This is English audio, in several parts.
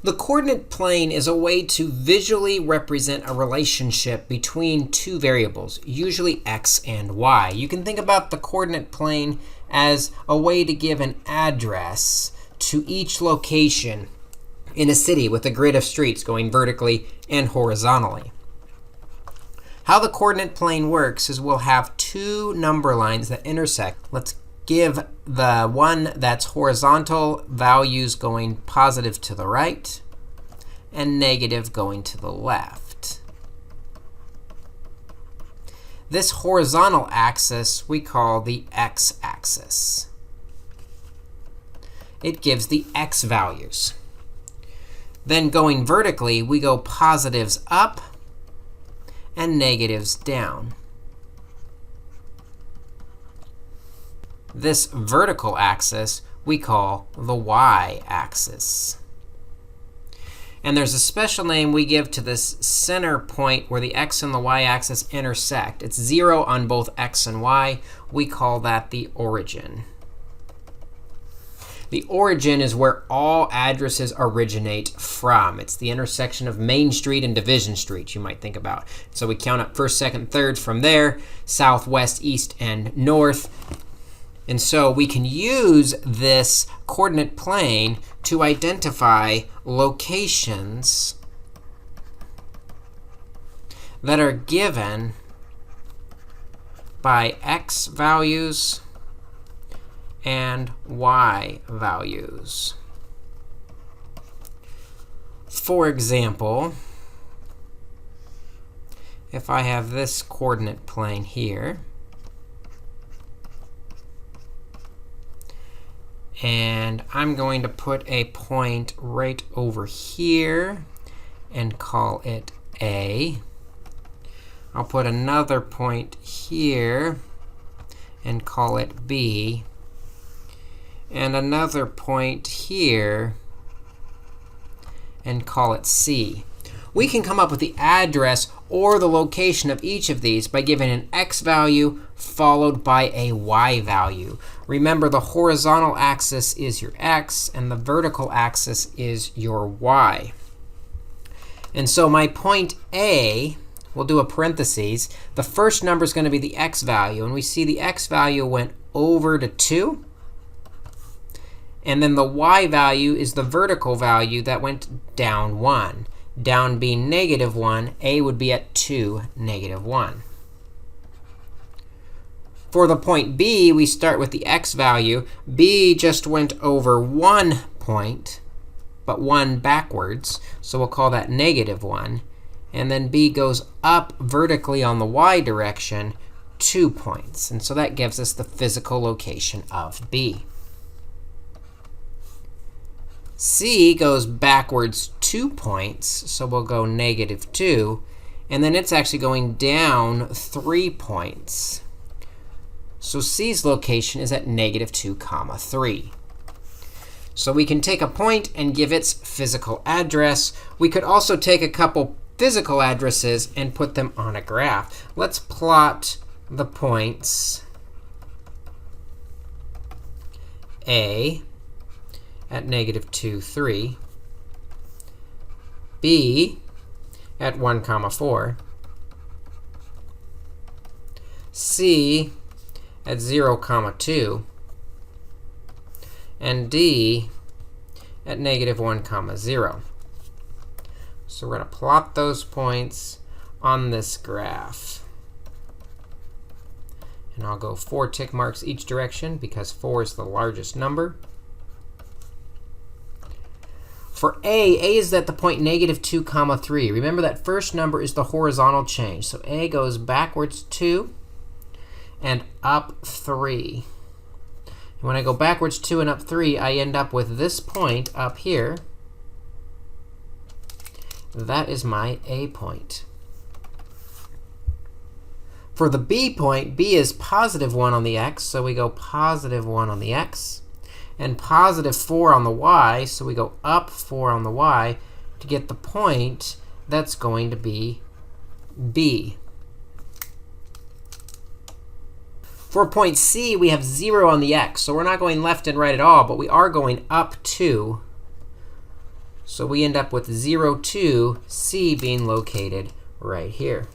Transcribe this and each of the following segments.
The coordinate plane is a way to visually represent a relationship between two variables, usually x and y. You can think about the coordinate plane as a way to give an address to each location in a city with a grid of streets going vertically and horizontally. How the coordinate plane works is we'll have two number lines that intersect. Let's give the one that's horizontal values going positive to the right and negative going to the left. This horizontal axis we call the x-axis. It gives the x values. Then going vertically, we go positives up and negatives down. This vertical axis we call the y-axis. And there's a special name we give to this center point where the x and the y-axis intersect. It's 0 on both x and y. We call that the origin. The origin is where all addresses originate from. It's the intersection of Main Street and Division Street, you might think about. So we count up first, second, third from there, south, west, east, and north. And so we can use this coordinate plane to identify locations that are given by x values and y values. For example, if I have this coordinate plane here, and I'm going to put a point right over here and call it A. I'll put another point here and call it B. And another point here and call it C. We can come up with the address or the location of each of these by giving an x value followed by a y value. Remember, the horizontal axis is your x, and the vertical axis is your y. And so my point A, we'll do a parentheses. The first number is going to be the x value. And we see the x value went over to 2. And then the y value is the vertical value that went down 1. Down being negative 1, A would be at 2, negative 1. For the point B, we start with the x value. B just went over 1 point, but 1 backwards. So we'll call that negative 1. And then B goes up vertically on the y direction 2 points. And so that gives us the physical location of B. C goes backwards 2 points, so we'll go negative 2. And then it's actually going down 3 points. So C's location is at negative 2, 3. So we can take a point and give its physical address. We could also take a couple physical addresses and put them on a graph. Let's plot the points A at negative 2, 3, B at 1, 4, C at 0, 2, and D at negative 1, 0. So we're going to plot those points on this graph. And I'll go 4 tick marks each direction because 4 is the largest number. For A is at the point negative 2, 3. Remember that first number is the horizontal change. So A goes backwards 2 and up 3. And when I go backwards 2 and up 3, I end up with this point up here. That is my A point. For the B point, B is positive 1 on the x, so we go positive 1 on the x. And positive 4 on the y, so we go up 4 on the y to get the point that's going to be B. For point C, we have 0 on the x, so we're not going left and right at all, but we are going up 2. So we end up with 0, 2, C being located right here.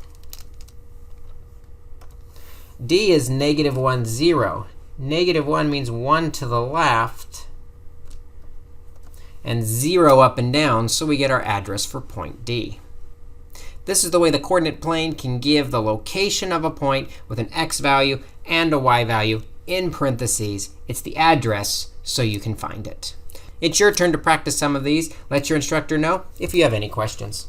D is -1, 0. -1 means 1 to the left and 0 up and down, so we get our address for point D. This is the way the coordinate plane can give the location of a point with an x value and a y value in parentheses. It's the address, so you can find it. It's your turn to practice some of these. Let your instructor know if you have any questions.